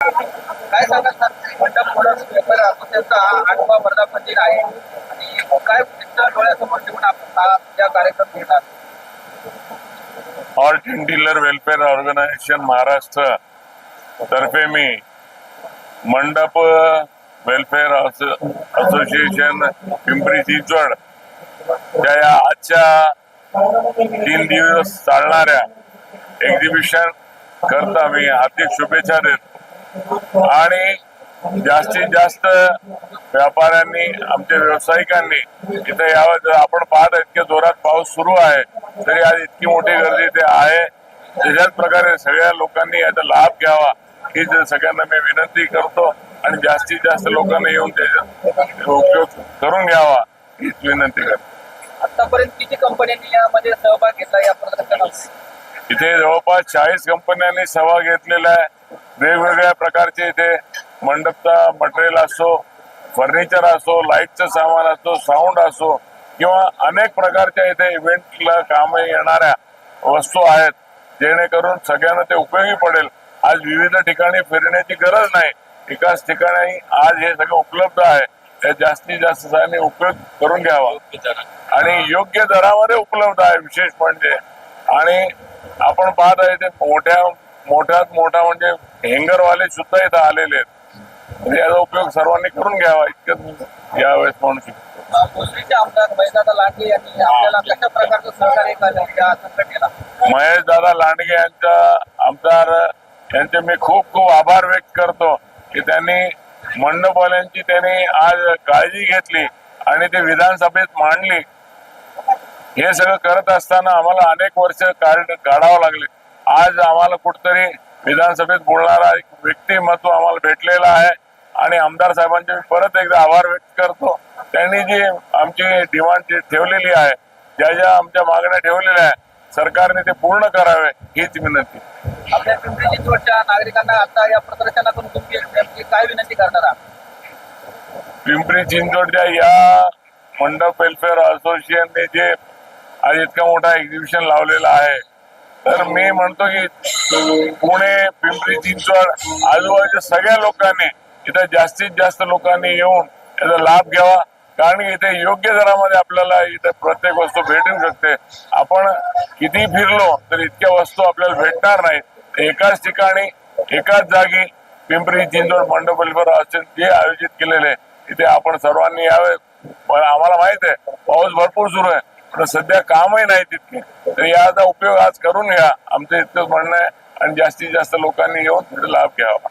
काय सांगा सर, मंडप मोडक व्यापारी असोसिएशनचा हा 8वा वर्धापन दिन आहे आणि काय चित्र डोळ्यासमोर ठेवून आपण हा या कार्यक्रम घेणार? All team dealer welfare organisation Maharashtra तर्फे मी मंडप वेलफेअर असोसिएशन पिंपरी चिंचवड या आजच्या 3 दिवस चालणाऱ्या एक्झिबिशन करता मी हार्दिक शुभेच्छा देतो आणि जास्तीत जास्त व्यापाऱ्यांनी आमच्या व्यावसायिकांनी इथे यावं. जर आपण पाहत इतक्या जोरात पाऊस सुरू आहे तरी आज इतकी मोठी गर्दी इथे आहे. त्याच्याच प्रकारे सगळ्या लोकांनी याचा लाभ घ्यावा ही सगळ्यांना मी विनंती करतो आणि जास्तीत जास्त लोकांनी येऊन त्याचा उपयोग करून घ्यावा हीच विनंती करतो. आतापर्यंत किती कंपन्यांनी यामध्ये सहभाग घेतला या प्रदर्शनात? इथे जवळपास 40 कंपन्यांनी सहभाग घेतलेला आहे. वेगवेगळ्या प्रकारचे इथे मंडपचा मटेरियल असो, फर्निचर असो, लाईटचं सामान असो, साऊंड असो किंवा अनेक प्रकारच्या इथे इव्हेंटला काम येणाऱ्या वस्तू आहेत, जेणेकरून सगळ्यांना ते उपयोगी पडेल. आज विविध ठिकाणी फिरण्याची गरज नाही, एकाच ठिकाणी आज हे सगळं उपलब्ध आहे. त्यात जास्तीत जास्त सगळ्यांनी उपयोग करून घ्यावा आणि योग्य दरामध्ये उपलब्ध आहे विशेष म्हणजे. आणि आपण पाहत आहे ते मोठ्यात मोठा म्हणजे हँगरवाले सुद्धा इथं आलेले आहेत. म्हणजे याचा उपयोग सर्वांनी करून घ्यावा इतकं यावेळेस म्हणू शकतो. भोसरीचे आमदार महेशदादा लांडगे यांनी आपल्याला कशा प्रकारचं सहकार्य केलं या संघटनेला? महेशदादा लांडगे यांचा आमदार यांचे मी खूप खूप आभार व्यक्त करतो की त्यांनी मंडपवाल्यांची त्यांनी आज काळजी घेतली आणि ते विधानसभेत मांडली. हे सगळं करत असताना आम्हाला अनेक वर्ष काढावं लागले. आज आम्हाला कुठतरी विधानसभेत बोलणारा एक व्यक्तिमत्व आम्हाला भेटलेला आहे आणि आमदार साहेबांचे मी परत एकदा आभार व्यक्त करतो. त्यांनी जी आमची डिमांड ठेवलेली आहे, ज्या आमच्या मागण्या ठेवलेल्या आहे, सरकारने ते पूर्ण करावे हीच विनंती. आपल्या पिंपरी चिंचवडच्या नागरिकांना आता या प्रदर्शनातून तुम्ही काय विनंती करणार आहात? पिंपरी चिंचवडच्या या मंडप वेलफेअर असोसिएशनने जे आज इतका मोठा एक्झिबिशन लावलेला आहे, तर मी म्हणतो की पुणे, पिंपरी चिंचवड आजूबाजूच्या सगळ्या लोकांनी इथे जास्तीत जास्त लोकांनी येऊन याचा लाभ घ्यावा. कारण की इथे योग्य दरामध्ये आपल्याला इथे प्रत्येक वस्तू भेटू शकते. आपण किती फिरलो तर इतक्या वस्तू आपल्याला भेटणार नाहीत. एकाच ठिकाणी एकाच जागी पिंपरी चिंचवड मंडप वेलफेअर असोसिएशन जे आयोजित केलेले तिथे आपण सर्वांनी यावे. आम्हाला माहित आहे पाऊस भरपूर सुरू आहे, पण सध्या कामही नाही तितके, तर याचा उपयोग आज करून घ्या आमचं इतकंच म्हणणं आहे आणि जास्तीत जास्त लोकांनी येऊन लाभ घ्यावा.